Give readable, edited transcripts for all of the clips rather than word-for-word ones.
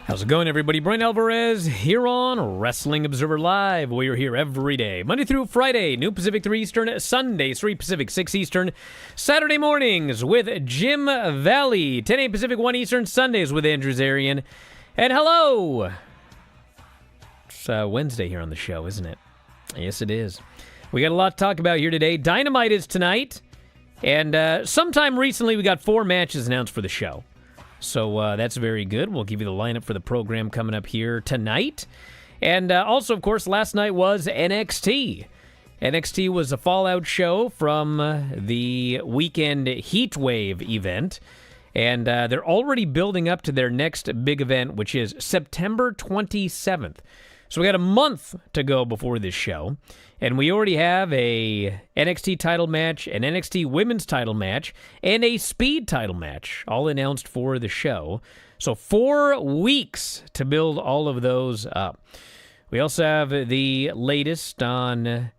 How's it going, everybody? Bryan Alvarez here on Wrestling Observer Live. We are here every day, Monday through Friday, noon Pacific, 3 Eastern, Sunday, 3 Pacific, 6 Eastern, Saturday mornings with Jim Valley, 10 a.m. Pacific, 1 Eastern, Sundays with Andrew Zarian. And hello! It's Wednesday here on the show, isn't it? Yes, it is. We got a lot to talk about here today. Dynamite is tonight, and sometime recently we got 4 matches announced for the show. So that's very good. We'll give you the lineup for the program coming up here tonight. And also, of course, last night was NXT. NXT was a fallout show from the weekend Heatwave event. And they're already building up to their next big event, which is September 27th. So we got a month to go before this show. And we already have a NXT title match, an NXT women's title match, and a speed title match, all announced for the show. So 4 weeks to build all of those up. We also have the latest on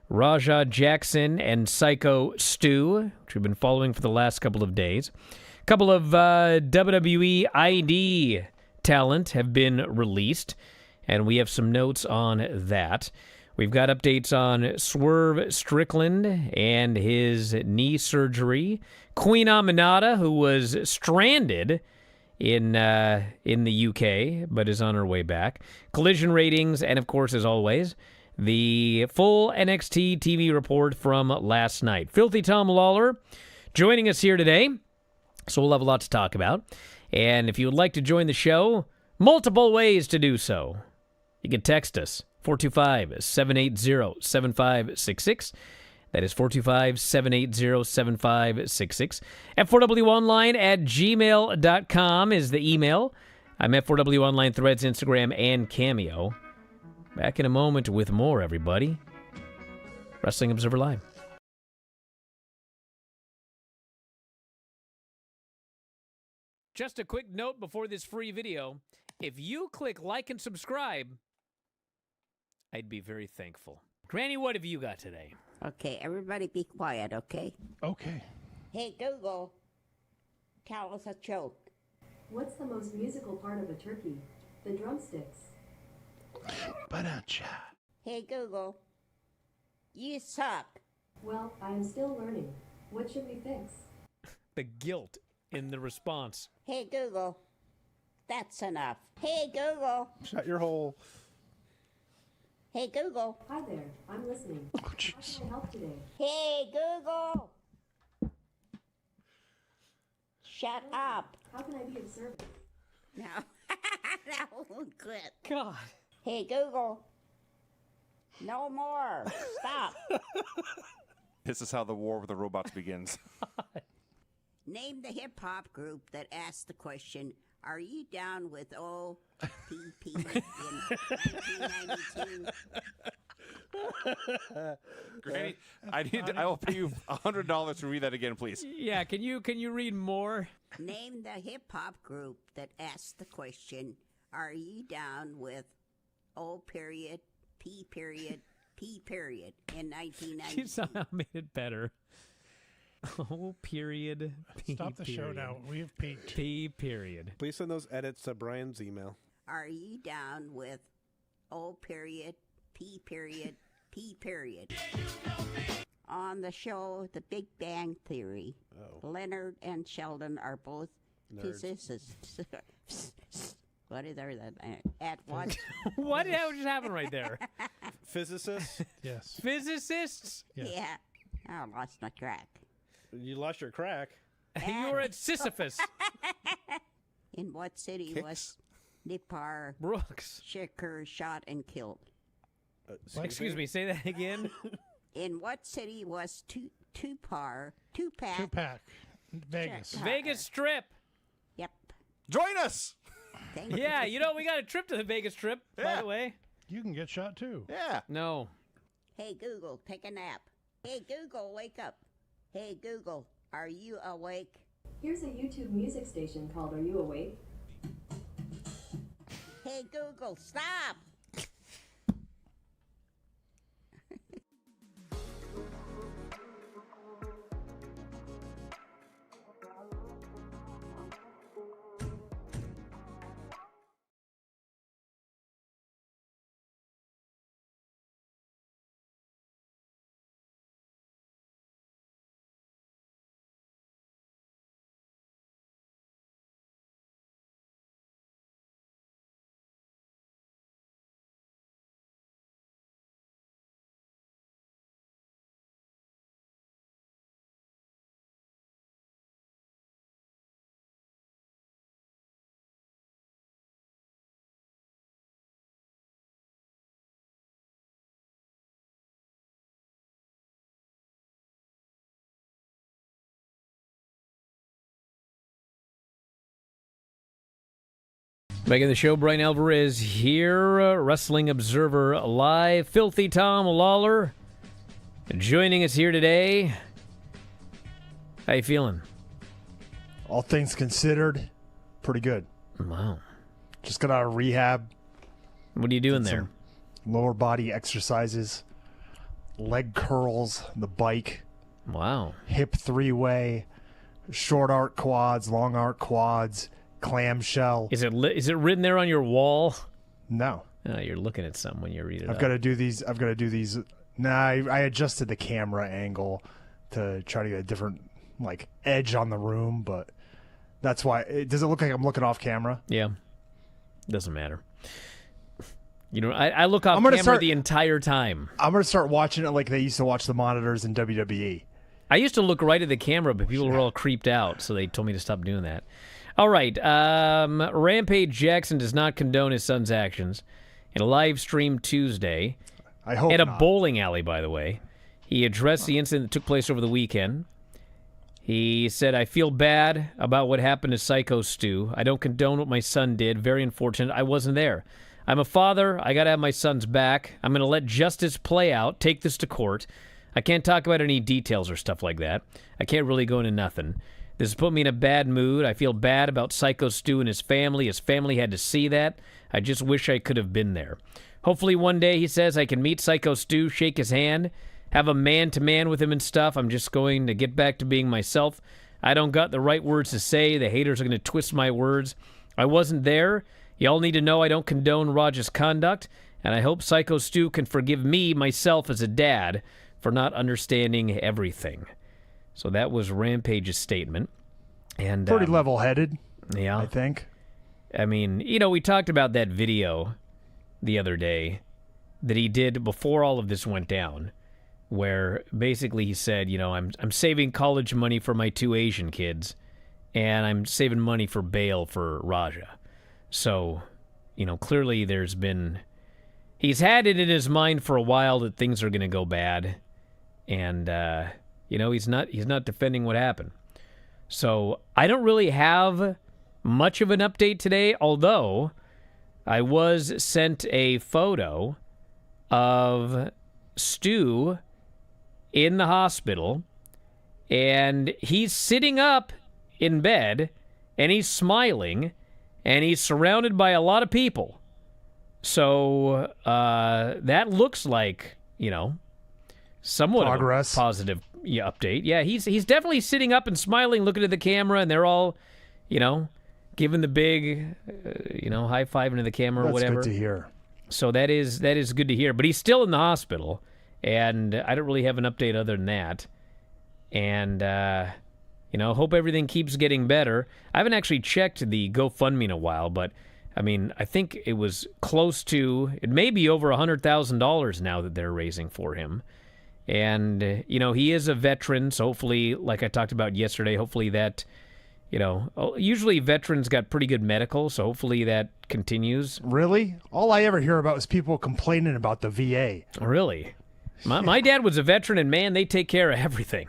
Raja Jackson and Psycho Stu, which we've been following for the last couple of days. A couple of WWE ID talent have been released, and we have some notes on that. We've got updates on Swerve Strickland and his knee surgery. Queen Aminata, who was stranded in the UK, but is on her way back. Collision ratings, and of course, as always, the full NXT TV report from last night. Filthy Tom Lawler joining us here today, so we'll have a lot to talk about. And if you would like to join the show, multiple ways to do so. You can text us, 425-780-7566. That is 425-780-7566. F4W Online at gmail.com is the email. I'm F4W Online, Threads, Instagram, and Cameo. Back in a moment with more, everybody. Wrestling Observer Live. Just a quick note before this free video. If you click like and subscribe, I'd be very thankful. Granny, what have you got today? Okay, everybody be quiet, okay? Okay. Hey, Google, tell us a joke. What's the most musical part of a turkey? The drumsticks. Ba-da-cha. Hey, Google, you suck. Well, I am still learning. What should we fix? The guilt in the response. Hey, Google, that's enough. Hey, Google. Shut your hole. Hey, Google. Hi there, I'm listening. Oh, How jeez. can I help today? Hey, Google. Shut up. How can I be of service? No, that won't quit. God. Hey, Google. No more. Stop. This is how the war with the robots begins. Name the hip-hop group that asked the question, are you down with OPP in 1992? Granny, I will pay you $100 to read that again, please. Yeah, can you read more? Name the hip-hop group that asked the question, are you down with O.P. in 1992? You somehow made it better. Oh, period. P, Stop the show period. now. We have peaked. P, period. Please send those edits to Brian's email. Are you down with O.P. On the show, The Big Bang Theory, Leonard and Sheldon are both physicists. What is that? At what? What the hell just happened right there? Physicists, Yes. Physicists? Yes. Yeah. I lost my track. you lost your crack. You were at Sisyphus. In what city was Nipar Brooks. Shakur shot and killed? Excuse me, say that again. In what city was Tupac? Two-pack. Vegas. Vegas Strip. Yep. Join us! Thank you. Yeah, we got a trip to the Vegas Strip, by Yeah. the way. You can get shot, too. Yeah. No. Hey, Google, take a nap. Hey, Google, wake up. Hey, Google, are you awake? Here's a YouTube music station called Are You Awake? Hey, Google, stop. Back in the show, Bryan Alvarez here, Wrestling Observer Live. Filthy Tom Lawler joining us here today. How you feeling? All things considered, pretty good. Wow. Just got out of rehab. What are you doing there? Lower body exercises, leg curls, the bike, Wow. hip three-way, short arc quads, long arc quads, clamshell. Is it written there on your wall? No. Oh, you're looking at something when you read it. I've got to do these. Nah, I adjusted the camera angle to try to get a different edge on the room, but that's why. Does it look like I'm looking off camera? Yeah. Doesn't matter. You know, I look off camera the entire time. I'm going to start watching it like they used to watch the monitors in WWE. I used to look right at the camera, but people were all creeped out, so they told me to stop doing that. All right. Rampage Jackson does not condone his son's actions. In a live stream Tuesday, I hope at a not. bowling alley, by the way, he addressed the incident that took place over the weekend. He said, I feel bad about what happened to Psycho Stu. I don't condone what my son did. Very unfortunate. I wasn't there. I'm a father. I got to have my son's back. I'm going to let justice play out, take this to court. I can't talk about any details or stuff like that. I can't really go into nothing. This has put me in a bad mood. I feel bad about Psycho Stu and his family. His family had to see that. I just wish I could have been there. Hopefully one day, he says, I can meet Psycho Stu, shake his hand, have a man-to-man with him and stuff. I'm just going to get back to being myself. I don't got the right words to say. The haters are going to twist my words. I wasn't there. Y'all need to know I don't condone Raj's conduct, and I hope Psycho Stu can forgive me, myself, as a dad, for not understanding everything. So that was Rampage's statement. And Pretty level-headed, yeah. I think. I mean, you know, we talked about that video the other day that he did before all of this went down, where basically he said, you know, I'm saving college money for my 2 Asian kids, and I'm saving money for bail for Raja. So, you know, clearly he's had it in his mind for a while that things are going to go bad, and you know, he's not defending what happened. So I don't really have much of an update today, although I was sent a photo of Stu in the hospital, and he's sitting up in bed, and he's smiling, and he's surrounded by a lot of people. So that looks like, you know, somewhat Progress. of a positive update. Yeah, he's definitely sitting up and smiling, looking at the camera, and they're all, you know, giving the big, you know, high-fiving to the camera or whatever. That's good to hear. So that is good to hear. But he's still in the hospital, and I don't really have an update other than that. And, you know, hope everything keeps getting better. I haven't actually checked the GoFundMe in a while, but, I mean, I think it was close to, it may be over $100,000 now that they're raising for him. And, you know, he is a veteran, so hopefully, like I talked about yesterday, hopefully that, you know, usually veterans got pretty good medical, so hopefully that continues. Really? All I ever hear about is people complaining about the VA. Really? My dad was a veteran, and, man, they take care of everything.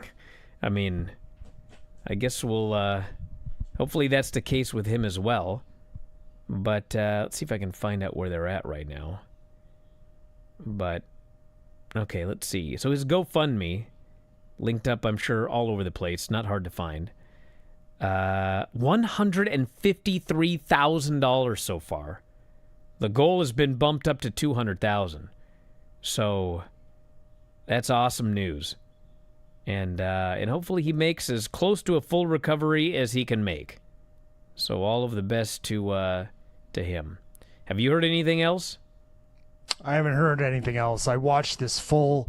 I mean, I guess we'll, hopefully that's the case with him as well. But let's see if I can find out where they're at right now. But, okay, let's see. So his GoFundMe, linked up, I'm sure, all over the place. Not hard to find. $153,000 so far. The goal has been bumped up to $200,000. So that's awesome news. And hopefully he makes as close to a full recovery as he can make. So all of the best to him. Have you heard anything else? I haven't heard anything else. I watched this full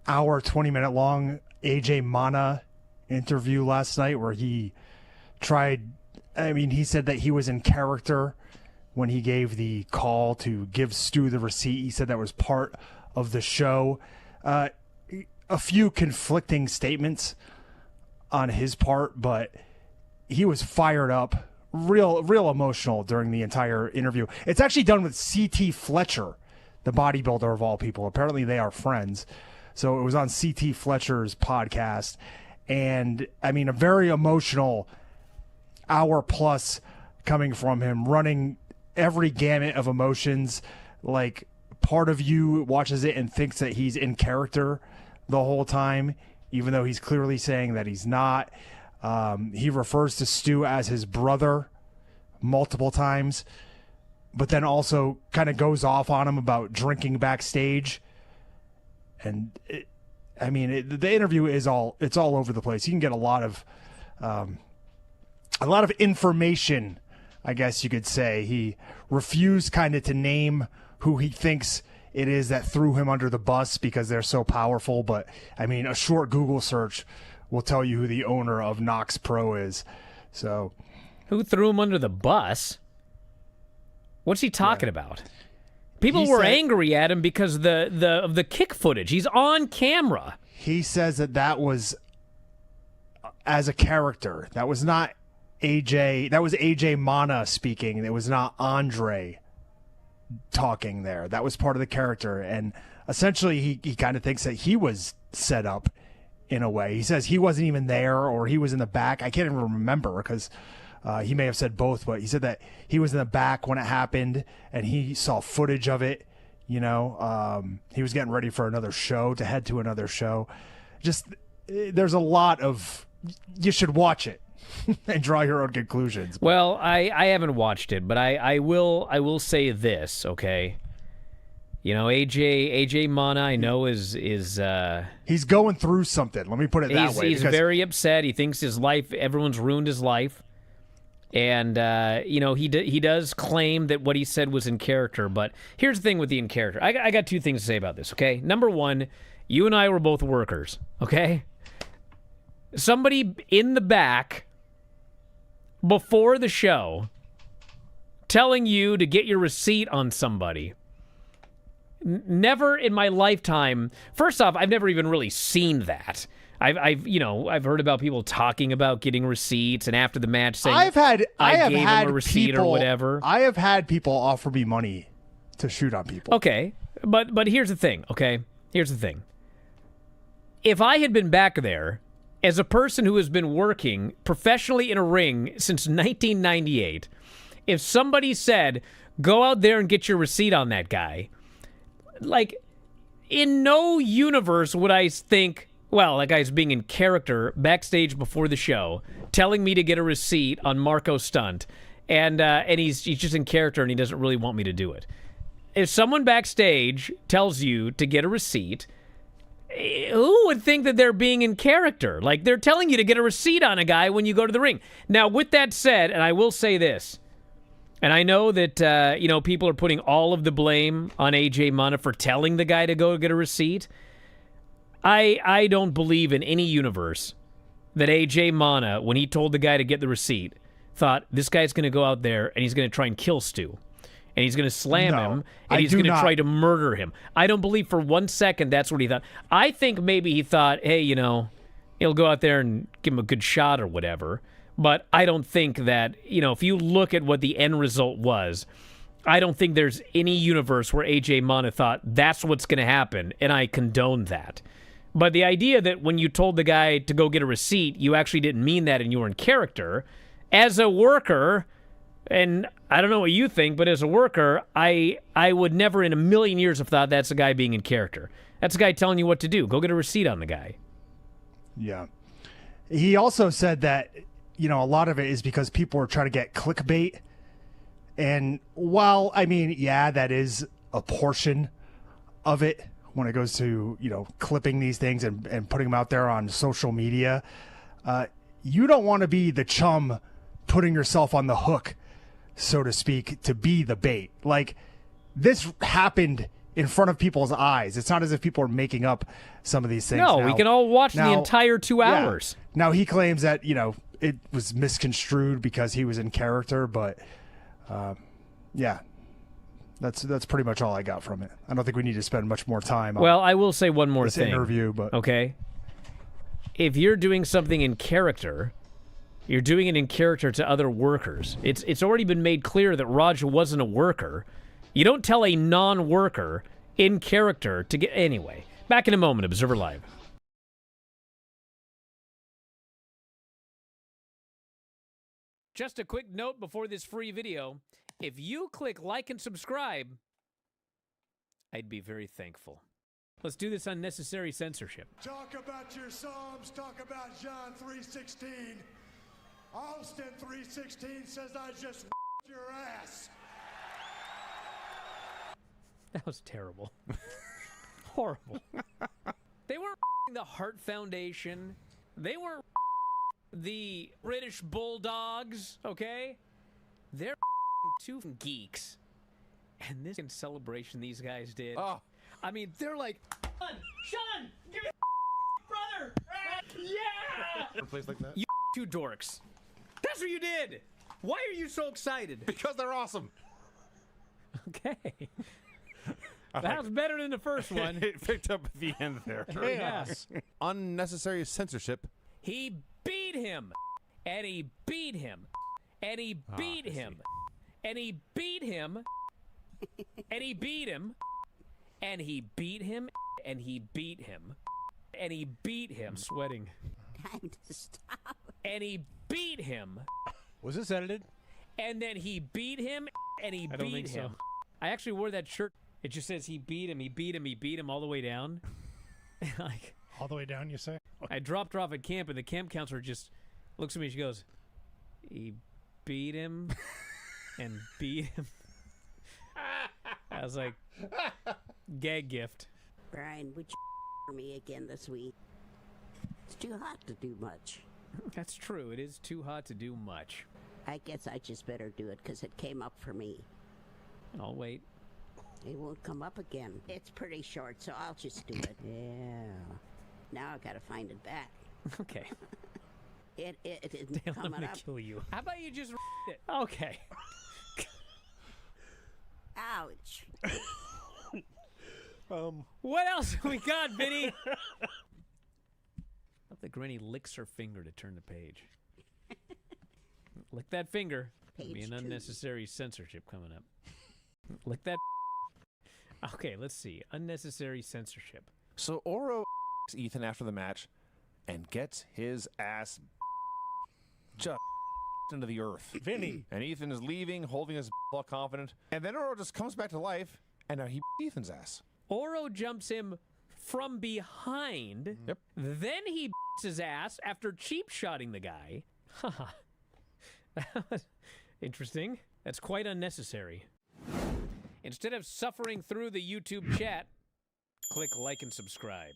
hour, 20-minute long AJ Mana interview last night where he he said that he was in character when he gave the call to give Stu the receipt. He said that was part of the show. A few conflicting statements on his part, but he was fired up, real emotional during the entire interview. It's actually done with C.T. Fletcher, the bodybuilder of all people. Apparently they are friends. So it was on C.T. Fletcher's podcast. And, I mean, a very emotional hour plus coming from him, running every gamut of emotions. Like, part of you watches it and thinks that he's in character the whole time, even though he's clearly saying that he's not. He refers to Stu as his brother multiple times, but then also kind of goes off on him about drinking backstage. And the interview is all over the place. You can get a lot of information, I guess you could say. He refused kind of to name who he thinks it is that threw him under the bus because they're so powerful. But I mean, a short Google search will tell you who the owner of Knox Pro is. So, who threw him under the bus? What's he talking about? People were angry at him because of the kick footage. He's on camera. He says that was as a character. That was not AJ. That was AJ Mana speaking. It was not Andre talking there. That was part of the character. And essentially, he kind of thinks that he was set up in a way. He says he wasn't even there, or he was in the back. I can't even remember because he may have said both, but he said that he was in the back when it happened and he saw footage of it. He was getting ready for another show, to head to another show. Just, there's a lot of, you should watch it and draw your own conclusions. Well, I haven't watched it, but I will say this, okay? AJ Mana, I know is he's going through something. Let me put it that way. He's very upset. He thinks everyone's ruined his life. And, he does claim that what he said was in character. But here's the thing with the in character. I got two things to say about this, okay? Number one, you and I were both workers, okay? Somebody in the back before the show telling you to get your receipt on somebody. Never in my lifetime. First off, I've never even really seen that. I've heard about people talking about getting receipts, and after the match saying I gave him a receipt or whatever. I have had people offer me money to shoot on people. Okay, but here's the thing. Okay, here's the thing. If I had been back there as a person who has been working professionally in a ring since 1998, if somebody said, "Go out there and get your receipt on that guy," like, in no universe would I think, well, that guy's being in character backstage before the show, telling me to get a receipt on Marco Stunt, and he's just in character and he doesn't really want me to do it. If someone backstage tells you to get a receipt, who would think that they're being in character? Like, they're telling you to get a receipt on a guy when you go to the ring. Now, with that said, and I will say this, and I know that, people are putting all of the blame on AJ Mana for telling the guy to go get a receipt. I don't believe in any universe that AJ Mana, when he told the guy to get the receipt, thought, this guy's going to go out there and he's going to try and kill Stu. And he's going to slam him, and he's going to try to murder him. I don't believe for 1 second that's what he thought. I think maybe he thought, hey, he'll go out there and give him a good shot or whatever. But I don't think that, if you look at what the end result was, I don't think there's any universe where AJ Mana thought that's what's going to happen, and I condone that. But the idea that when you told the guy to go get a receipt, you actually didn't mean that and you were in character, as a worker, and I don't know what you think, but as a worker, I would never in a million years have thought that's a guy being in character. That's a guy telling you what to do. Go get a receipt on the guy. Yeah. He also said that, a lot of it is because people are trying to get clickbait. And while, that is a portion of it when it goes to, clipping these things and putting them out there on social media, you don't want to be the chum putting yourself on the hook, so to speak, to be the bait. Like, this happened in front of people's eyes. It's not as if people are making up some of these things. No, we can all watch the entire 2 hours. Now, he claims that, it was misconstrued because he was in character, but that's pretty much all I got from it. I don't think we need to spend much more time on Well, I will say one more this thing. interview, but okay. If you're doing something in character, you're doing it in character to other workers. It's already been made clear that Raj wasn't a worker. You don't tell a non-worker in character to get... Anyway, back in a moment, Observer Live. Just a quick note before this free video. If you click like and subscribe, I'd be very thankful. Let's do this unnecessary censorship. Talk about your Psalms. Talk about John 3:16. Austin 3:16 says I just your ass. That was terrible. Horrible. They weren't the Heart Foundation. They weren't the British Bulldogs, okay? They're two geeks. And this celebration these guys did. Oh. I mean, they're like, Sean, give me brother. Yeah. A place like that. You two dorks. That's what you did. Why are you so excited? Because they're awesome. Okay. That was better than the first one. It picked up at the end there. Yes. Unnecessary censorship. He beat him. And he beat him. And he beat him. And he beat him. And he beat him. And he beat him. And he beat him. And he beat him. I'm sweating. Time to stop. And he beat him. Was this edited? And then he beat him. And he I don't beat think so. him. I actually wore that shirt. It just says he beat him. He beat him. He beat him all the way down. Like, All the way down, you say? I dropped her off at camp, and the camp counselor just looks at me. She goes, "He beat him and beat him." I was like, "Gag gift." Brian, would you for me again this week? It's too hot to do much. That's true. It is too hot to do much. I guess I just better do it because it came up for me. I'll wait. It won't come up again. It's pretty short, so I'll just do it. Yeah. Now I gotta find it back. Okay. It isn't Dale, I'm coming gonna up. kill you. How about you just it? Okay. Ouch. What else we got, Vinny? Not that Granny licks her finger to turn the page. Lick that finger. There'll be Page an 2. unnecessary censorship coming up. Lick that. Okay, let's see. Unnecessary censorship. So Oro Ethan after the match and gets his ass just into the earth. Vinny. And Ethan is leaving, holding his all confident. And then Oro just comes back to life, and now he Ethan's ass. Oro jumps him from behind. Yep. Then he his ass after cheap shotting the guy. Haha. That was interesting. That's quite unnecessary. Instead of suffering through the YouTube chat, click like and subscribe.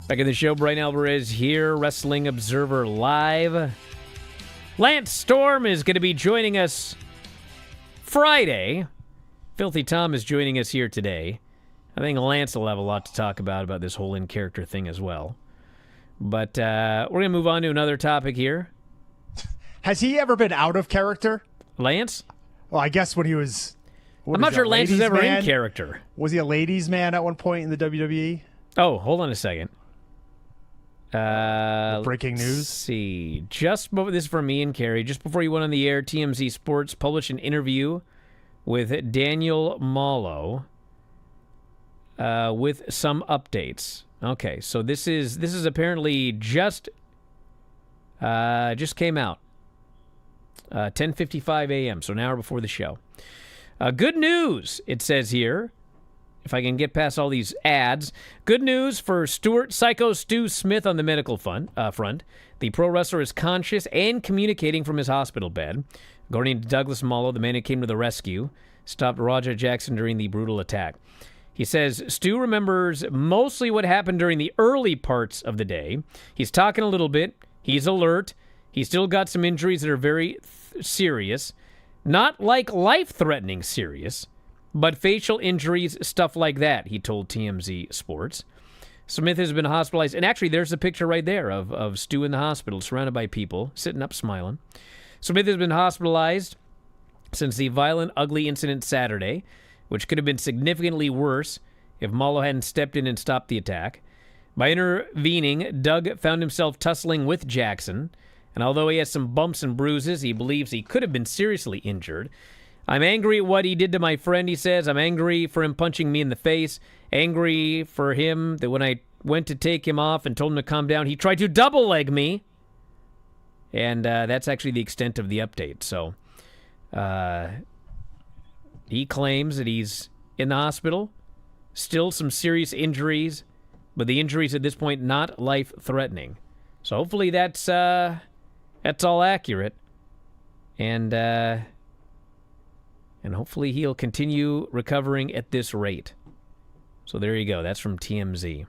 Back in the show, Bryan Alvarez here, Wrestling Observer Live. Lance Storm is going to be joining us Friday. Filthy Tom is joining us here today. I think Lance will have a lot to talk about this whole in-character thing as well. But we're going to move on to another topic here. Has he ever been out of character? Lance? Well, I guess when he was... I'm not sure Lance is ever in character. Was he a ladies' man at one point in the WWE? Oh, hold on a second. Breaking news. Let's see. Just before, this is from me and Carrie. Just before you went on the air, TMZ Sports published an interview with Daniel Malo with some updates. Okay, so this is apparently just came out. 10:55 a.m. So an hour before the show. Good news, it says here. If I can get past all these ads. Good news for Psycho Stu Smith on the medical front. The pro wrestler is conscious and communicating from his hospital bed. According to Douglas Malo, the man who came to the rescue, stopped Roger Jackson during the brutal attack. He says Stu remembers mostly what happened during the early parts of the day. He's talking a little bit. He's alert. He's still got some injuries that are very serious. Not like life-threatening serious, but facial injuries, stuff like that, he told TMZ Sports. Smith has been hospitalized. And actually, there's a picture right there of Stu in the hospital, surrounded by people, sitting up, smiling. Smith has been hospitalized since the violent, ugly incident Saturday. which could have been significantly worse if Malo hadn't stepped in and stopped the attack. By intervening, Doug found himself tussling with Jackson, and although he has some bumps and bruises, he believes he could have been seriously injured. I'm angry at what he did to my friend, he says. I'm angry for him punching me in the face. Angry for him that when I went to take him off and told him to calm down, he tried to double leg me. And that's actually the extent of the update. So he claims that he's in the hospital. Still some serious injuries, but the injuries at this point not life-threatening. So hopefully that's all accurate. And hopefully he'll continue recovering at this rate. So there you go. That's from TMZ.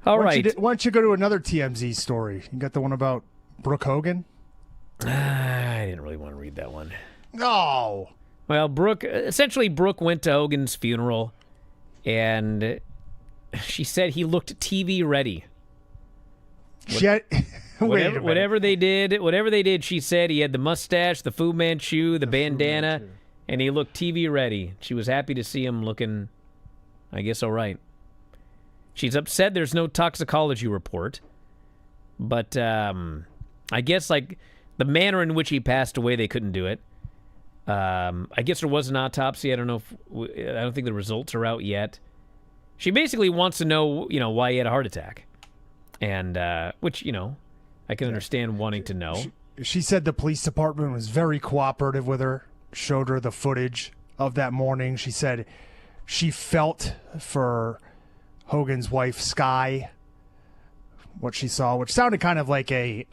All right. Why don't you go to another TMZ story? You got the one about Brooke Hogan? I didn't really want to read that one. No. Well, Brooke went to Hogan's funeral, and she said he looked TV ready. Whatever they did, she said he had the mustache, the Fu Manchu, the bandana, and he looked TV ready. She was happy to see him looking, I guess, all right. She's upset there's no toxicology report, but I guess like the manner in which he passed away, they couldn't do it. I guess there was an autopsy. I don't think the results are out yet. She basically wants to know, why he had a heart attack, and which I can understand wanting to know. She said the police department was very cooperative with her. Showed her the footage of that morning. She said she felt for Hogan's wife, Sky, what she saw, which sounded kind of like a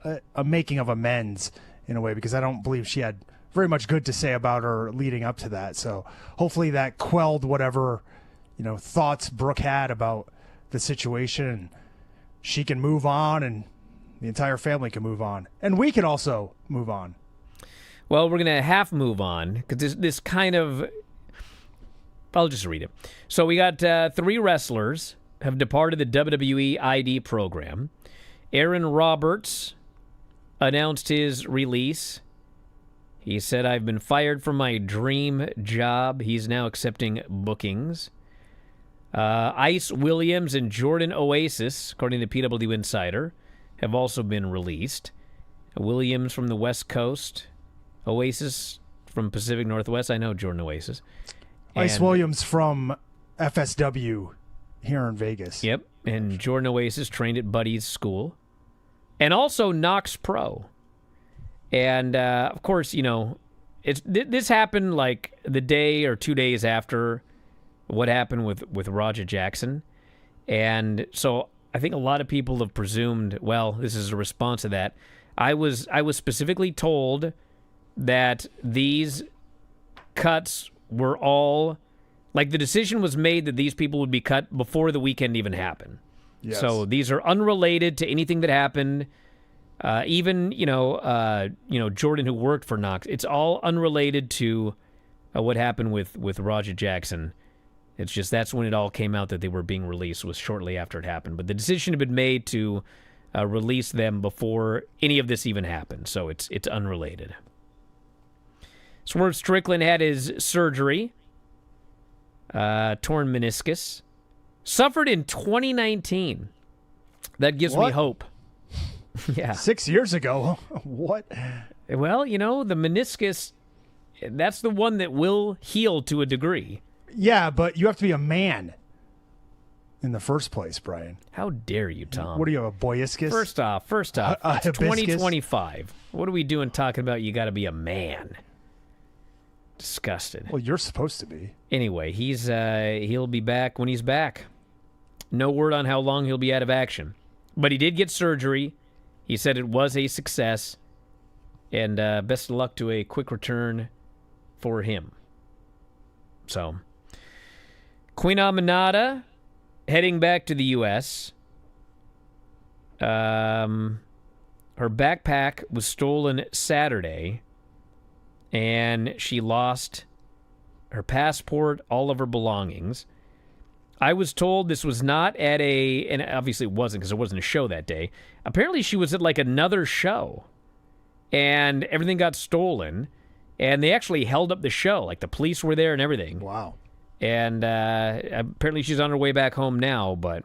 making of amends in a way, because I don't believe she had very much good to say about her leading up to that. So hopefully that quelled whatever, thoughts Brooke had about the situation, and she can move on, and the entire family can move on. And we can also move on. Well, we're going to half move on, because this kind of... I'll just read it. So we got 3 wrestlers have departed the WWE ID program. Aaron Roberts announced his release. He said, I've been fired from my dream job. He's now accepting bookings. Ice Williams and Jordan Oasis, according to PW Insider, have also been released. Williams from the West Coast, Oasis from Pacific Northwest. I know Jordan Oasis. Ice Williams from FSW here in Vegas. Yep, and Jordan Oasis trained at Buddy's school. And also Knox Pro. And, of course, this happened like the day or 2 days after what happened with Roger Jackson. And so I think a lot of people have presumed, well, this is a response to that. I was specifically told that these cuts were all, like the decision was made that these people would be cut before the weekend even happened. Yes. So these are unrelated to anything that happened. Even Jordan, who worked for Knox, it's all unrelated to what happened with Roger Jackson. It's just that's when it all came out that they were being released, was shortly after it happened. But the decision had been made to release them before any of this even happened, so it's unrelated. Swerve Strickland had his surgery, torn meniscus, suffered in 2019. That gives me hope. Yeah. 6 years ago. What? Well, the meniscus, that's the one that will heal to a degree. Yeah, but you have to be a man in the first place, Brian. How dare you, Tom? What are you, a boyiscus? First off, it's 2025. What are we doing talking about you got to be a man? Disgusted. Well, you're supposed to be. Anyway, he'll be back when he's back. No word on how long he'll be out of action. But he did get surgery. He said it was a success. And best of luck to a quick return for him. So, Queen Aminata heading back to the U.S. Her backpack was stolen Saturday, and she lost her passport, all of her belongings. I was told this was not at and obviously it wasn't because there wasn't a show that day. Apparently she was at like another show, and everything got stolen. And they actually held up the show. Like, the police were there and everything. Wow. And apparently she's on her way back home now, but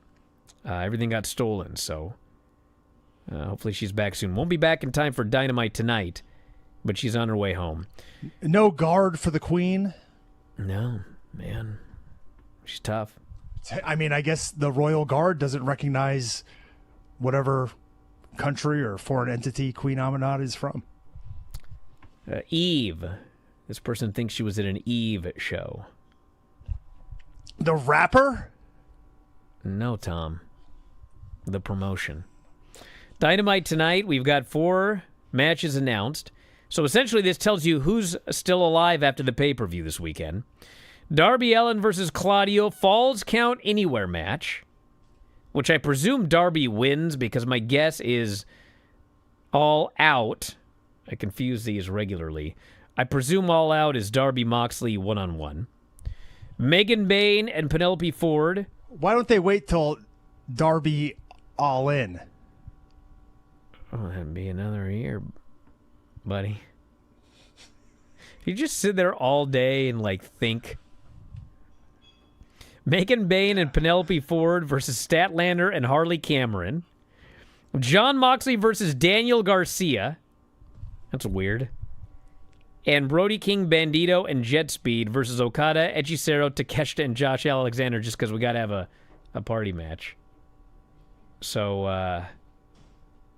everything got stolen, so hopefully she's back soon. Won't be back in time for Dynamite tonight, but she's on her way home. No guard for the Queen? No, man. She's tough. I mean, I guess the Royal Guard doesn't recognize whatever country or foreign entity Queen Amanat is from. Eve. This person thinks she was at an Eve show. The rapper? No, Tom. The promotion. Dynamite tonight, we've got 4 matches announced. So essentially this tells you who's still alive after the pay-per-view this weekend. Darby Allin versus Claudio, Falls Count Anywhere match, which I presume Darby wins because my guess is All Out. I confuse these regularly. I presume All Out is Darby Moxley one-on-one. Megan Bayne and Penelope Ford. Why don't they wait till Darby All In? Oh, that'd be another year, buddy. You just sit there all day and, like, think. Megan Bayne and Penelope Ford versus Statlander and Harley Cameron. John Moxley versus Daniel Garcia. That's weird. And Brody King, Bandito, and Jet Speed versus Okada, Hechicero, Takeshita, and Josh Alexander, just because we got to have a party match. So,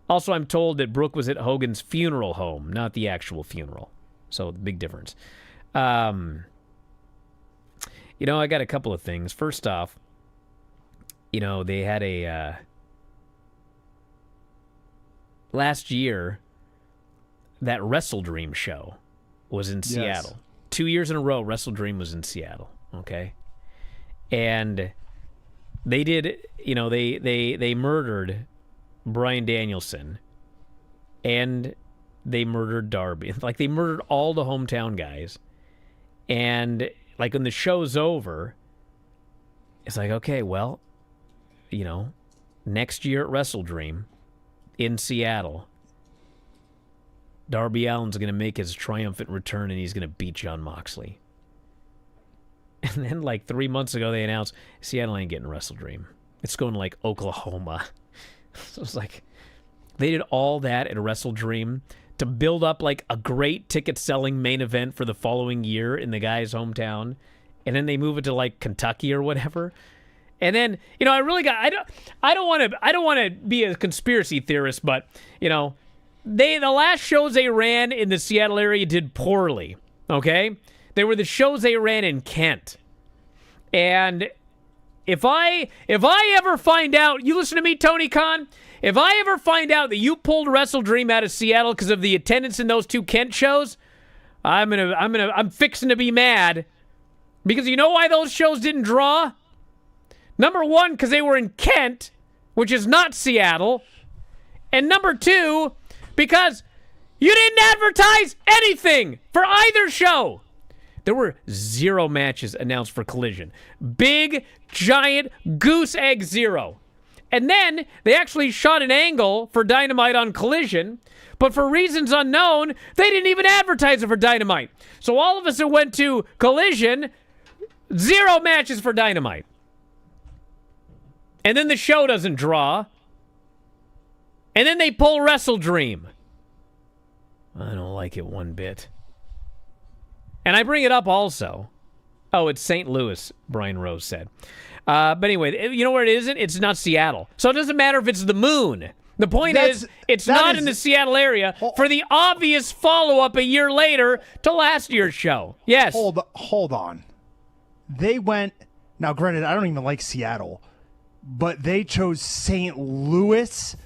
also I'm told that Brooke was at Hogan's funeral home, not the actual funeral. So, big difference. You know, I got a couple of things. First off, you know, they had a... last year, that Wrestle Dream show was in Seattle. 2 years in a row, Wrestle Dream was in Seattle, okay? And they did, you know, they murdered Bryan Danielson, and they murdered Darby. Like, they murdered all the hometown guys. And, like, when the show's over, it's like, okay, well, you know, next year at Wrestle Dream in Seattle, Darby Allin's going to make his triumphant return, and he's going to beat John Moxley. And then, like, 3 months ago, they announced, Seattle ain't getting Wrestle Dream. It's going to, like, Oklahoma. So it's like, they did all that at Wrestle Dream to build up, like, a great ticket-selling main event for the following year in the guy's hometown. And then they move it to, like, Kentucky or whatever. And then, you know, I don't want to be a conspiracy theorist, but, you know, the last shows they ran in the Seattle area did poorly, okay? They were the shows they ran in Kent. And if I ever find out, you listen to me, Tony Khan, if I ever find out that you pulled Wrestle Dream out of Seattle because of the attendance in those 2 Kent shows, I'm fixing to be mad. Because you know why those shows didn't draw? Number 1, because they were in Kent, which is not Seattle. And number 2, because you didn't advertise anything for either show. There were 0 matches announced for Collision. Big, giant, goose egg 0. And then they actually shot an angle for Dynamite on Collision, but for reasons unknown, they didn't even advertise it for Dynamite. So all of us who went to Collision, 0 matches for Dynamite. And then the show doesn't draw. And then they pull Wrestle Dream. I don't like it one bit. And I bring it up also. Oh, it's St. Louis, Brian Rose said. But anyway, you know where it isn't? It's not Seattle. So it doesn't matter if it's the moon. The point is, it's not in the Seattle area for the obvious follow-up a year later to last year's show. Yes. Hold on. They went... Now, granted, I don't even like Seattle, but they chose St. Louis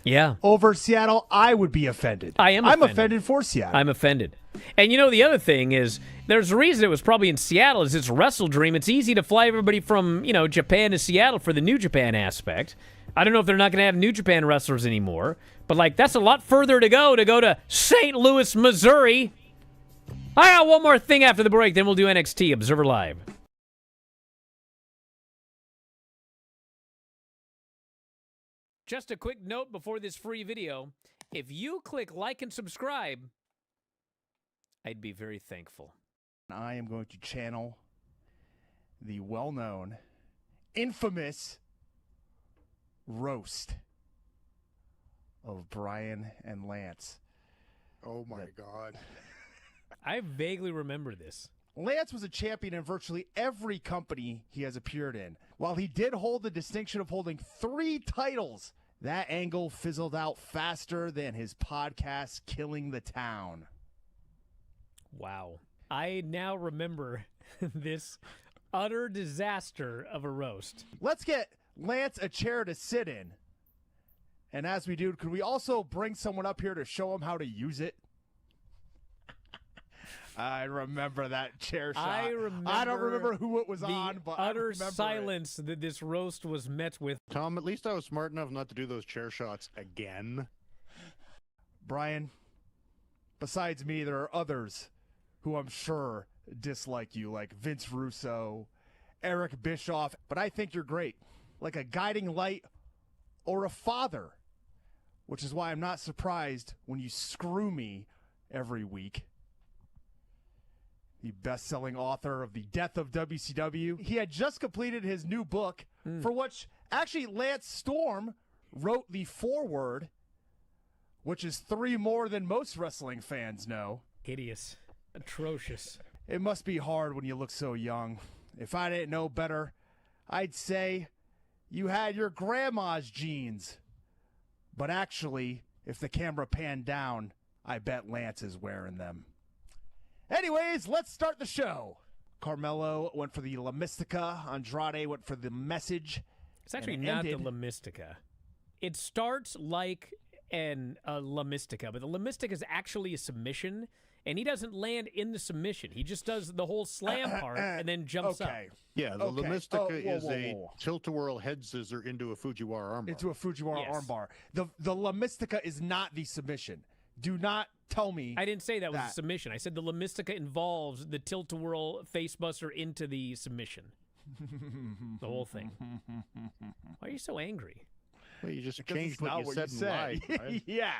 over Seattle. I would be offended. I'm offended for Seattle. I'm offended. And you know, the other thing is, there's a reason it was probably in Seattle, is it's Wrestle Dream. It's easy to fly everybody from, you know, Japan to Seattle for the New Japan aspect. I don't know if they're not going to have New Japan wrestlers anymore, but, like, that's a lot further to go to St. Louis, Missouri. I got one more thing after the break, then we'll do NXT Observer Live. Just a quick note before this free video. If you click like and subscribe, I'd be very thankful. I am going to channel the well-known, infamous roast of Bryan and Lance. Oh my God. I vaguely remember this. Lance was a champion in virtually every company he has appeared in. While he did hold the distinction of holding 3 titles, that angle fizzled out faster than his podcast Killing the Town. Wow. I now remember this utter disaster of a roast. Let's get Lance a chair to sit in. And as we do, could we also bring someone up here to show him how to use it? I remember that chair shot. I don't remember who it was on, but I utter remember silence that this roast was met with. Tom, at least I was smart enough not to do those chair shots again. Bryan, besides me, there are others who I'm sure dislike you, like Vince Russo, Eric Bischoff, but I think you're great, like a guiding light or a father, which is why I'm not surprised when you screw me every week. The best-selling author of The Death of WCW. He had just completed his new book, for which actually Lance Storm wrote the foreword, which is 3 more than most wrestling fans know. Hideous. Atrocious. It must be hard when you look so young. If I didn't know better, I'd say you had your grandma's jeans. But actually, if the camera panned down, I bet Lance is wearing them. Anyways, let's start the show. Carmelo went for the La Mystica. Andrade went for the Message. It's actually not the La Mystica. It starts like a La Mystica, but the La Mystica is actually a submission, and he doesn't land in the submission. He just does the whole slam part and then jumps up. Yeah, the La Mystica is a tilt-a-whirl head scissor into a Fujiwara armbar. Into a Fujiwara armbar. The La Mystica is not the submission. Do not tell me. I didn't say that was a submission. I said the La Mystica involves the tilt-a-whirl facebuster into the submission. The whole thing. Why are you so angry? Well, you just changed what you said live, right? Yeah.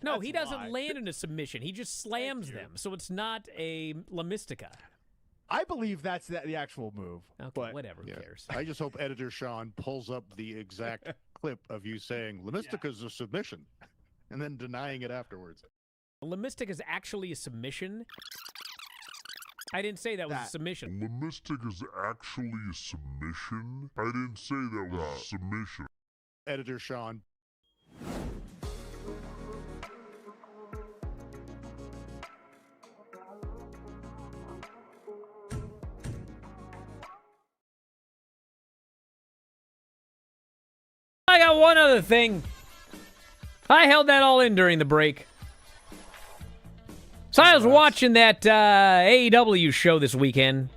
No, he doesn't land in a submission. He just slams them. So it's not a La Mystica. I believe that's the actual move. Okay, but whatever. Who cares? I just hope editor Sean pulls up the exact clip of you saying La Mystica is a submission and then denying it afterwards. La Mystica is actually a submission. I didn't say that was a submission. La Mystica is actually a submission? I didn't say that was a submission. Editor Sean. I got one other thing. I held that all in during the break. So I was watching that AEW show this weekend,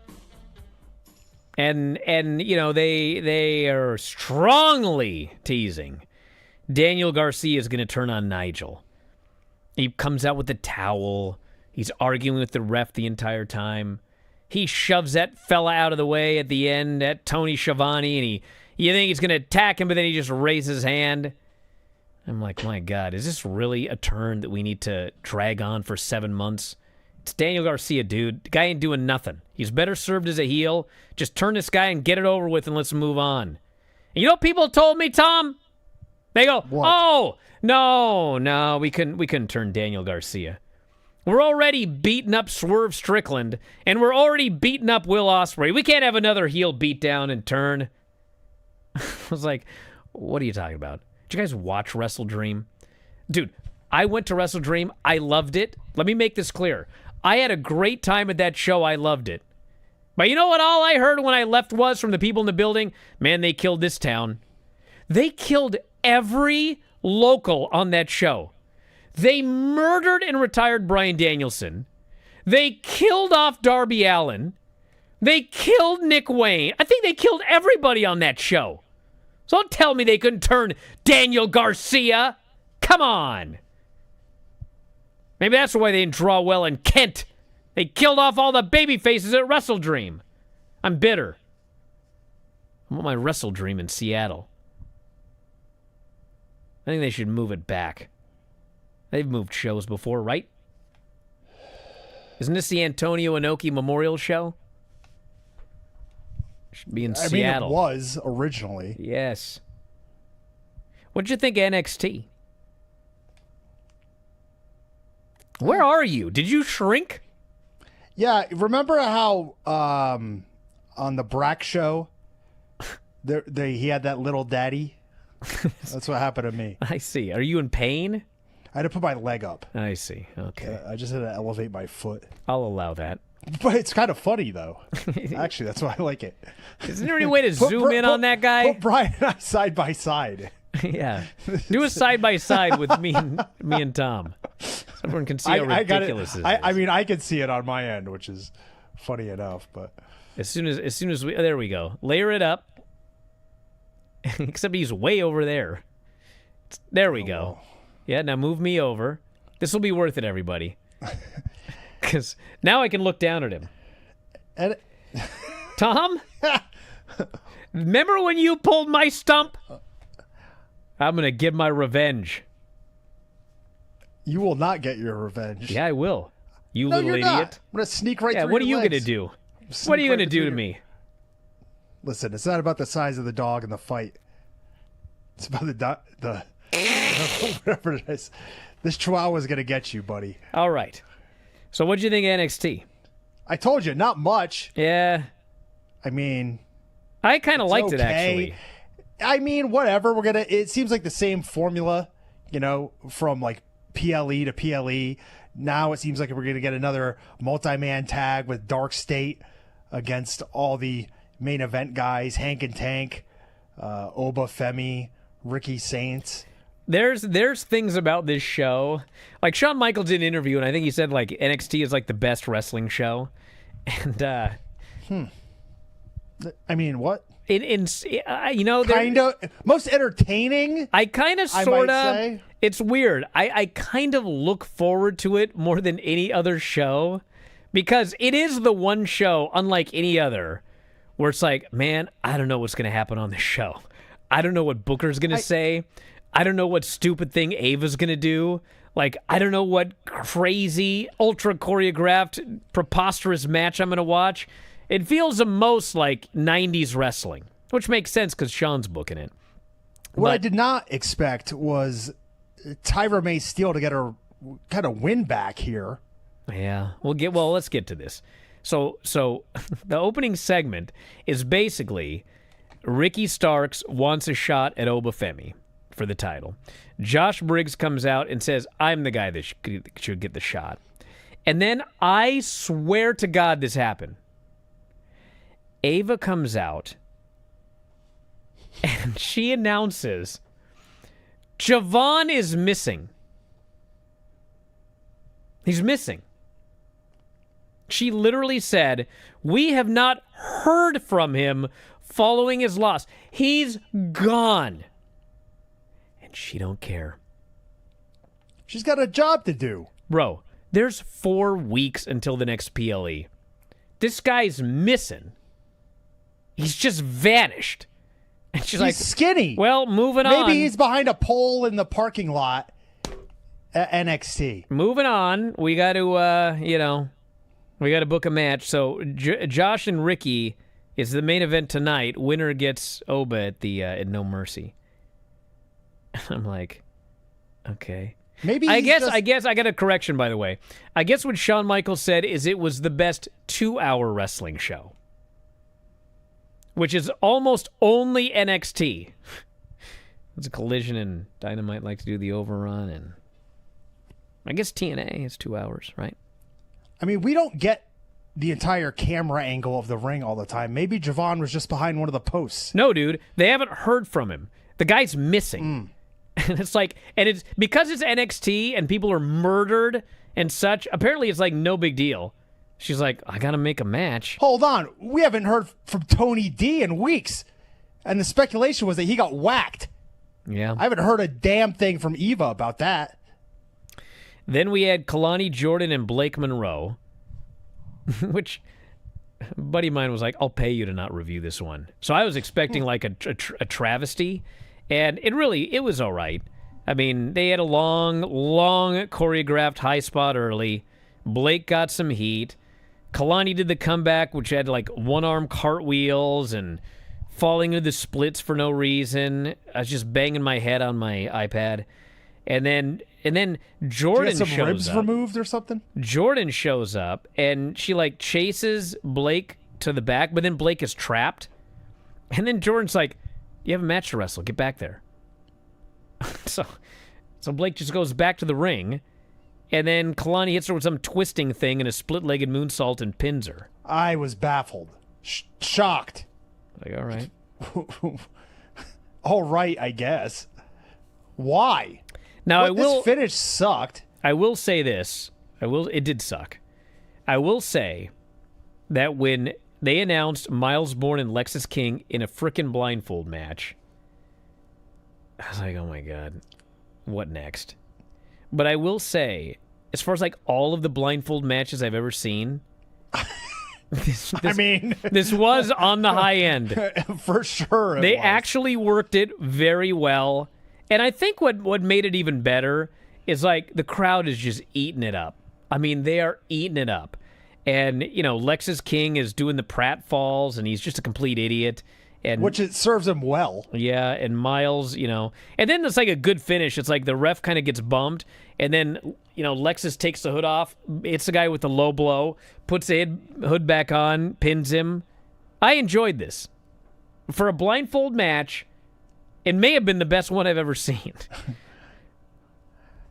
and you know they are strongly teasing Daniel Garcia is going to turn on Nigel. He comes out with the towel. He's arguing with the ref the entire time. He shoves that fella out of the way at the end at Tony Schiavone, and you think he's going to attack him, but then he just raises his hand. I'm like, my God, is this really a turn that we need to drag on for 7 months? It's Daniel Garcia, dude. The guy ain't doing nothing. He's better served as a heel. Just turn this guy and get it over with and let's move on. And you know what people told me, Tom? They go, oh, no, we couldn't turn Daniel Garcia. We're already beating up Swerve Strickland, and we're already beating up Will Ospreay. We can't have another heel beatdown and turn. I was like, what are you talking about? Did you guys watch Wrestle Dream? Dude, I went to Wrestle Dream. I loved it. Let me make this clear. I had a great time at that show. I loved it. But you know what all I heard when I left was from the people in the building? Man, they killed this town. They killed every local on that show. They murdered and retired Bryan Danielson. They killed off Darby Allin. They killed Nick Wayne. I think they killed everybody on that show. So don't tell me they couldn't turn Daniel Garcia. Come on. Maybe that's why they didn't draw well in Kent. They killed off all the baby faces at Wrestle Dream. I'm bitter. I want my Wrestle Dream in Seattle. I think they should move it back. They've moved shows before, right? Isn't this the Antonio Inoki Memorial Show? Should be in Seattle. I mean, it was originally. Yes. What'd you think of NXT? Where are you? Did you shrink? Yeah, remember how on the Brack show, he had that little daddy? That's what happened to me. I see. Are you in pain? I had to put my leg up. I see. Okay. I just had to elevate my foot. I'll allow that. But it's kind of funny, though. Actually, that's why I like it. Is there any way to zoom in on that guy? Put Brian and I side by side. Yeah. Do a side-by-side with me and Tom. So everyone can see how ridiculous it is. I mean, I can see it on my end, which is funny enough. But as soon as we... There we go. Layer it up. Except he's way over there. There we go. Well. Yeah, now move me over. This will be worth it, everybody. Because now I can look down at him. And Tom? Remember when you pulled my stump? I'm going to get my revenge. You will not get your revenge. Yeah, I will. You no, little you're idiot. Not. I'm going to sneak right through what are you your going to legs. do? What are you going to do to me? Listen, it's not about the size of the dog in the fight. It's about the whatever it is. This Chihuahua is going to get you, buddy. All right. So what'd you think of NXT? I told you, not much. Yeah. I mean... I kind of liked it, okay. actually. I mean, whatever. It seems like the same formula, from like PLE to PLE. Now it seems like we're going to get another multi-man tag with Dark State against all the main event guys, Hank and Tank, Oba Femi, Ricky Saints. There's things about this show. Like Shawn Michaels did an interview, and I think he said like NXT is like the best wrestling show. And I mean, what? Kind of most entertaining. I kind of sort of. It's weird. I kind of look forward to it more than any other show because it is the one show, unlike any other, where it's like, man, I don't know what's going to happen on this show. I don't know what Booker's going to say. I don't know what stupid thing Ava's going to do. Like, I don't know what crazy, ultra choreographed, preposterous match I'm going to watch. It feels the most like 90s wrestling, which makes sense because Sean's booking it. What I did not expect was Tyra May Steele to get her kind of win back here. Yeah, let's get to this. So the opening segment is basically Ricky Starks wants a shot at Oba Femi for the title. Josh Briggs comes out and says, I'm the guy that should get the shot. And then I swear to God this happened. Ava comes out and she announces Javon is missing. He's missing. She literally said, we have not heard from him following his loss. He's gone. And she don't care. She's got a job to do. Bro, there's 4 weeks until the next PLE. This guy's missing. He's just vanished. And she's like, skinny. Well, moving on. Maybe he's behind a pole in the parking lot at NXT. Moving on. We got to, we got to book a match. So Josh and Ricky is the main event tonight. Winner gets Oba at No Mercy. I'm like, okay. Maybe I guess I got a correction, by the way. I guess what Shawn Michaels said is it was the best 2-hour wrestling show, which is almost only NXT. It's a Collision and Dynamite like to do the overrun, and I guess TNA is 2 hours, right? I mean, we don't get the entire camera angle of the ring all the time. Maybe Javon was just behind one of the posts. No, dude, they haven't heard from him. The guy's missing. And it's like, and it's because it's NXT and people are murdered and such, apparently it's like no big deal. She's like, I got to make a match. Hold on. We haven't heard from Tony D in weeks. And the speculation was that he got whacked. Yeah. I haven't heard a damn thing from Eva about that. Then we had Kalani Jordan and Blake Monroe, which a buddy of mine was like, I'll pay you to not review this one. So I was expecting like a travesty, and it was all right. I mean, they had a long choreographed high spot early. Blake got some heat. Kalani did the comeback, which had like one-arm cartwheels and falling into the splits for no reason. I was just banging my head on my iPad. And then Jordan Did you get some ribs shows up. removed or something? Jordan shows up, and she, like, chases Blake to the back, but then Blake is trapped. And then Jordan's like, you have a match to wrestle. Get back there. So Blake just goes back to the ring, and then Kalani hits her with some twisting thing and a split-legged moonsault and pins her. I was baffled. Shocked. Like, all right. All right, I guess. Why? Now, This finish sucked. I will say this. It did suck. I will say that when they announced Miles Bourne and Lexis King in a frickin' blindfold match, I was like, oh my God, what next? But I will say, as far as like all of the blindfold matches I've ever seen, this was on the high end. For sure. They was. actually worked it very well. And I think what made it even better is like the crowd is just eating it up. I mean, they are eating it up. And, you know, Lexis King is doing the pratfalls, and he's just a complete idiot. And Which it serves him well. yeah, and Miles, you know. And then it's like a good finish. It's like the ref kind of gets bumped, and then, you know, Lexis takes the hood off. It's the guy with the low blow, puts the hood back on, pins him. I enjoyed this. For a blindfold match, it may have been the best one I've ever seen.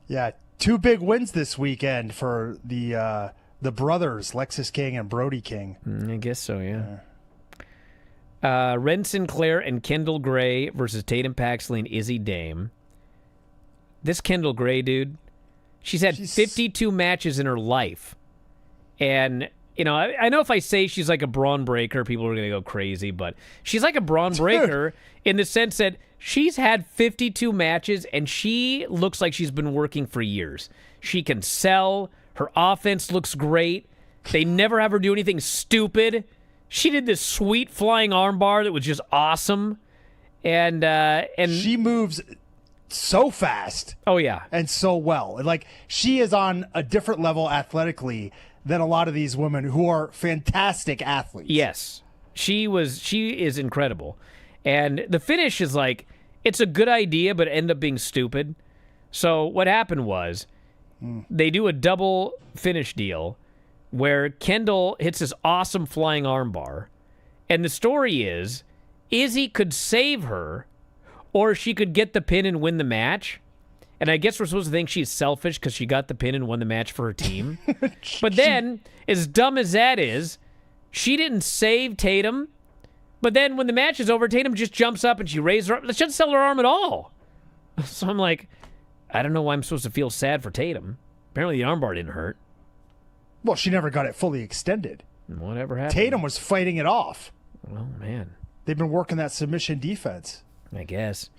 Yeah, 2 big wins this weekend for the brothers, Lexis King and Brody King. I guess so, yeah. Ren Sinclair and Kendall Gray versus Tatum Paxley and Izzy Dame. This Kendall Gray, dude, she's had 52 matches in her life. And, you know, I know if I say she's like a brawn breaker, people are going to go crazy, but she's like a brawn breaker in the sense that she's had 52 matches, and she looks like she's been working for years. She can sell. Her offense looks great. They never have her do anything stupid. She did this sweet flying armbar that was just awesome. And she moves so fast. Oh, yeah. And so well. And like, she is on a different level athletically than a lot of these women who are fantastic athletes. Yes. She is incredible. And the finish is like, it's a good idea, but it ended up being stupid. So what happened was they do a double finish deal where Kendall hits this awesome flying armbar. And the story is, Izzy could save her, or she could get the pin and win the match. And I guess we're supposed to think she's selfish because she got the pin and won the match for her team. But then, as dumb as that is, she didn't save Tatum. But then when the match is over, Tatum just jumps up and she raises her up. She doesn't sell her arm at all. So I'm like, I don't know why I'm supposed to feel sad for Tatum. Apparently the armbar didn't hurt. Well, she never got it fully extended. Whatever happened. Tatum was fighting it off. Oh, man. They've been working that submission defense. I guess.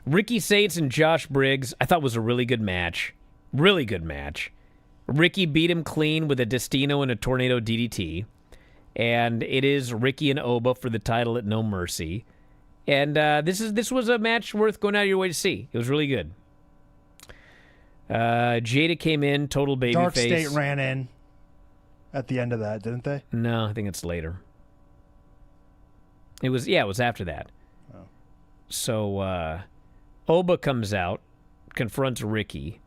Ricky Saints and Josh Briggs, I thought was a really good match. Really good match. Ricky beat him clean with a Destino and a Tornado DDT. And it is Ricky and Oba for the title at No Mercy. And this was a match worth going out of your way to see. It was really good. Jada came in, total babyface. Dark State ran in at the end of that, didn't they? No, I think it's later. It was after that. Oh. So Oba comes out, confronts Ricky,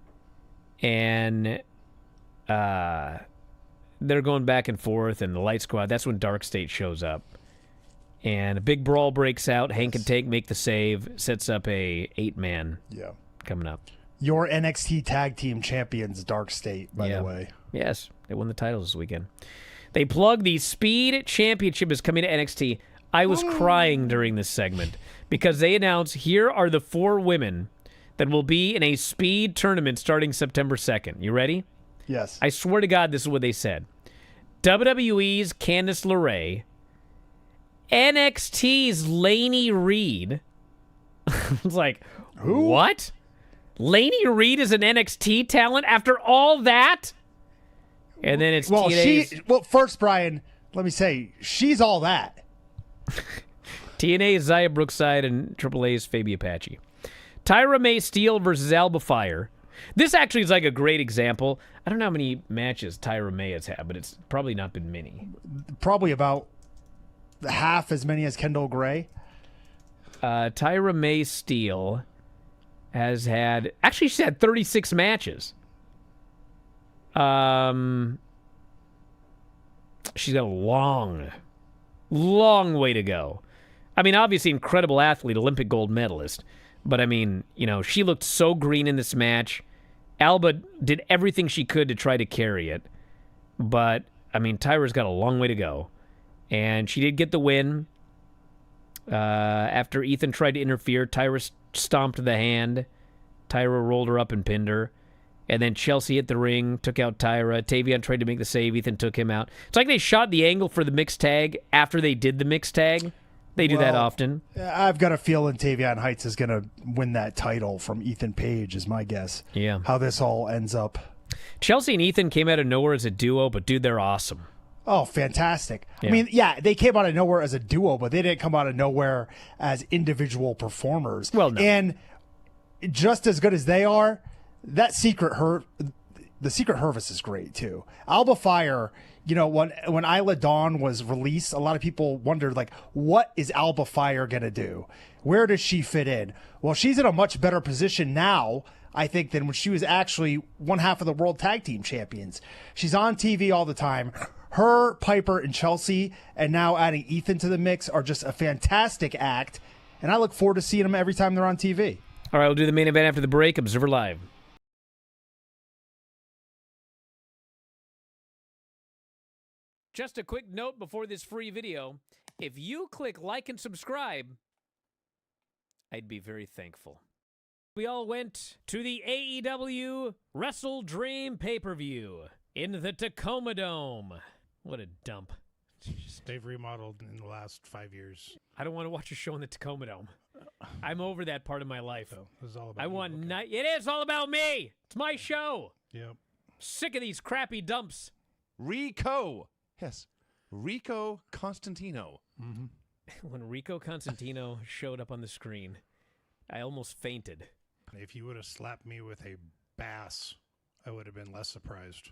and they're going back and forth, and the lights go out. That's when Dark State shows up. And a big brawl breaks out. Hank and Tank make the save, sets up a 8-man coming up. Your NXT Tag Team Champions, Dark State, by the way. Yes, they won the titles this weekend. They plug the Speed Championship is coming to NXT. I was crying during this segment because they announced here are the 4 women that will be in a Speed tournament starting September 2nd. You ready? Yes. I swear to God, this is what they said. WWE's Candice LeRae, NXT's Lainey Reed. I was like, who? What? Lainey Reed is an NXT talent after all that? And then it's TNA's... first, Brian, let me say, she's all that. TNA's Zaya Brookside and AAA's Fabi Apache. Tyra May Steele versus Alba Fire. This actually is like a great example. I don't know how many matches Tyra May has had, but it's probably not been many. Probably about half as many as Kendall Gray. Tyra May Steele has had... Actually, she's had 36 matches. She's got a long way to go. I mean, obviously, incredible athlete, Olympic gold medalist. But, I mean, you know, she looked so green in this match. Alba did everything she could to try to carry it. But, I mean, Tyra's got a long way to go. And she did get the win. After Ethan tried to interfere, Tyra stomped the hand. Tyra rolled her up and pinned her. And then Chelsea hit the ring, took out Tyra. Tavion tried to make the save. Ethan took him out. It's like they shot the angle for the mixed tag after they did the mixed tag. They do that often. I've got a feeling Tavion Heights is going to win that title from Ethan Page, is my guess. Yeah. How this all ends up. Chelsea and Ethan came out of nowhere as a duo, but, dude, they're awesome. Oh, fantastic. Yeah. I mean, yeah, they came out of nowhere as a duo, but they didn't come out of nowhere as individual performers. Well, no. And just as good as they are, the Secret Hervis is great, too. Alba Fire, you know, when Isla Dawn was released, a lot of people wondered, like, what is Alba Fire going to do? Where does she fit in? Well, she's in a much better position now, I think, than when she was actually one half of the World Tag Team Champions. She's on TV all the time. Her, Piper, and Chelsea, and now adding Ethan to the mix are just a fantastic act, and I look forward to seeing them every time they're on TV. All right, we'll do the main event after the break. Observer Live. Just a quick note before this free video. If you click like and subscribe, I'd be very thankful. We all went to the AEW Wrestle Dream pay-per-view in the Tacoma Dome. What a dump. They've remodeled in the last 5 years. I don't want to watch a show in the Tacoma Dome. I'm over that part of my life. So this is all about I you. want Okay. It is all about me. It's my show. Yep. Sick of these crappy dumps. Rico. Yes. Rico Constantino. Mm-hmm. When Rico Constantino showed up on the screen, I almost fainted. If you would have slapped me with a bass, I would have been less surprised.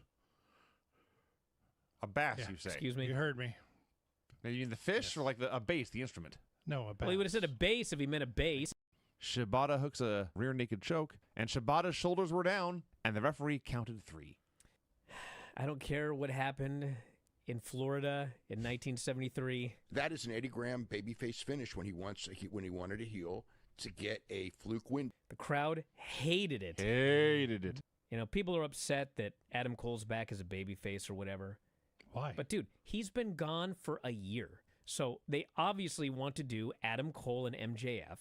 A bass, Yeah. you say? Excuse me? You heard me. Now, you mean the fish Yes. or like a bass, the instrument? No, a bass. Well, he would have said a bass if he meant a bass. Shibata hooks a rear naked choke, and Shibata's shoulders were down, and the referee counted 3. I don't care what happened in Florida in 1973. That is an Eddie Graham babyface finish when he wanted a heel to get a fluke win. The crowd hated it. Hated it. You know, people are upset that Adam Cole's back as a babyface or whatever. Why? But, dude, he's been gone for a year. So they obviously want to do Adam Cole and MJF.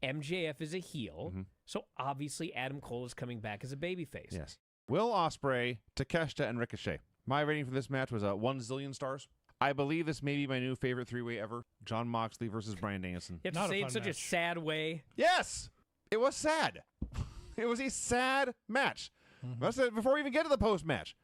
MJF is a heel. Mhm. So obviously Adam Cole is coming back as a babyface. Yes. Will Ospreay, Takeshita, and Ricochet. My rating for this match was 1 zillion stars. I believe this may be my new favorite 3-way ever. John Moxley versus Bryan Danielson. You have to Not a say it in fun such a match. sad way. Yes! It was sad. It was a sad match. Mm-hmm. That's it, before we even get to the post-match.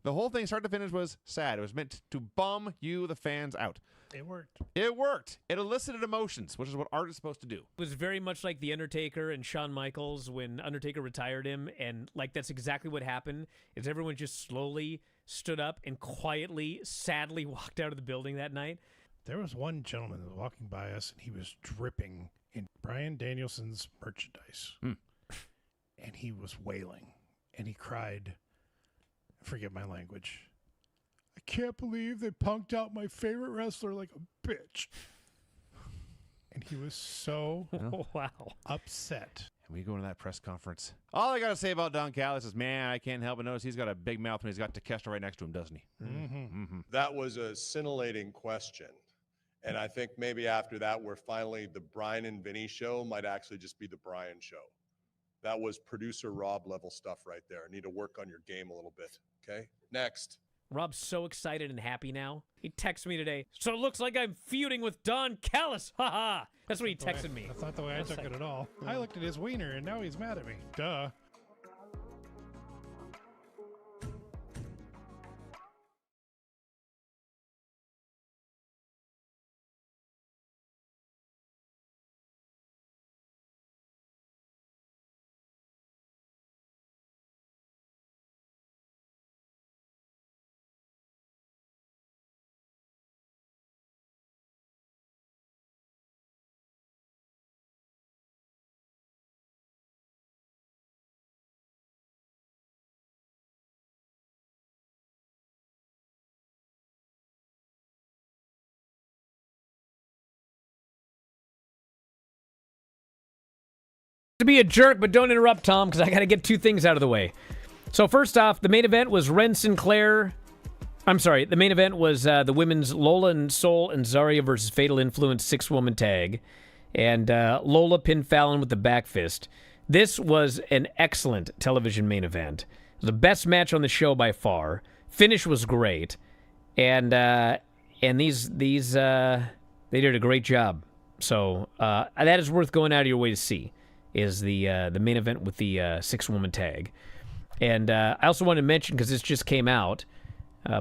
The whole thing, start to finish, was sad. It was meant to bum you, the fans, out. It worked. It worked. It elicited emotions, which is what art is supposed to do. It was very much like The Undertaker and Shawn Michaels when Undertaker retired him. And, like, that's exactly what happened, is everyone just slowly stood up and quietly, sadly walked out of the building that night. There was one gentleman that was walking by us, and he was dripping in Bryan Danielson's merchandise. Hmm. And he was wailing. And he cried, forget my language, I can't believe they punked out my favorite wrestler like a bitch. And he was so Wow. upset. And we go into that press conference. All I got to say about Don Callis is, man, I can't help but notice he's got a big mouth when he's got Takeshita right next to him, doesn't he? Mm-hmm. That was a scintillating question. And I think maybe after that, we're finally, the Bryan and Vinny show might actually just be the Bryan show. That was producer Rob level stuff right there. Need to work on your game a little bit. Okay. Next. Rob's so excited and happy now. He texted me today. So it looks like I'm feuding with Don Callis. Ha ha. That's what he texted me. That's not the way I took it at all. I looked at his wiener, and now he's mad at me. Duh. To be a jerk, but don't interrupt, Tom, because I got to get two things out of the way. So first off, the main event was Ren Sinclair. I'm sorry, the main event was the women's Lola and Soul and Zarya versus Fatal Influence 6-woman tag. And Lola pinned Fallon with the back fist. This was an excellent television main event. It was the best match on the show by far. Finish was great. And these they did a great job. So that is worth going out of your way to see, is the main event with the 6-woman tag. And I also want to mention, because this just came out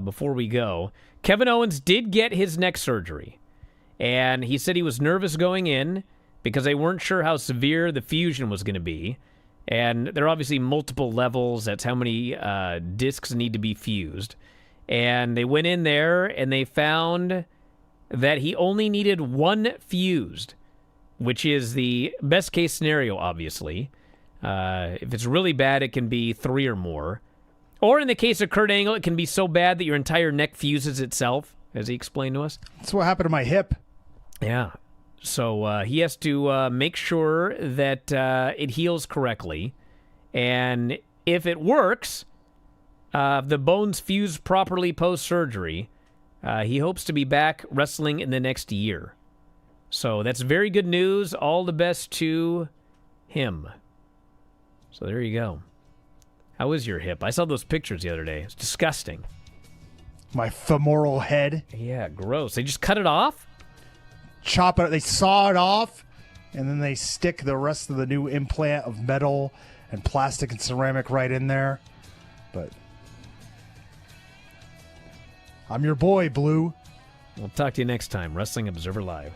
before we go, Kevin Owens did get his neck surgery. And he said he was nervous going in because they weren't sure how severe the fusion was going to be. And there are obviously multiple levels. That's how many discs need to be fused. And they went in there and they found that he only needed one fused, which is the best case scenario, obviously. If it's really bad, it can be 3 or more. Or in the case of Kurt Angle, it can be so bad that your entire neck fuses itself, as he explained to us. That's what happened to my hip. Yeah. So he has to make sure that it heals correctly. And if it works, the bones fuse properly post-surgery, he hopes to be back wrestling in the next year. So that's very good news. All the best to him. So there you go. How is your hip? I saw those pictures the other day. It's disgusting. My femoral head. Yeah, gross. They just cut it off? Chop it. They saw it off, and then they stick the rest of the new implant of metal and plastic and ceramic right in there. But I'm your boy, Blue. We'll talk to you next time. Wrestling Observer Live.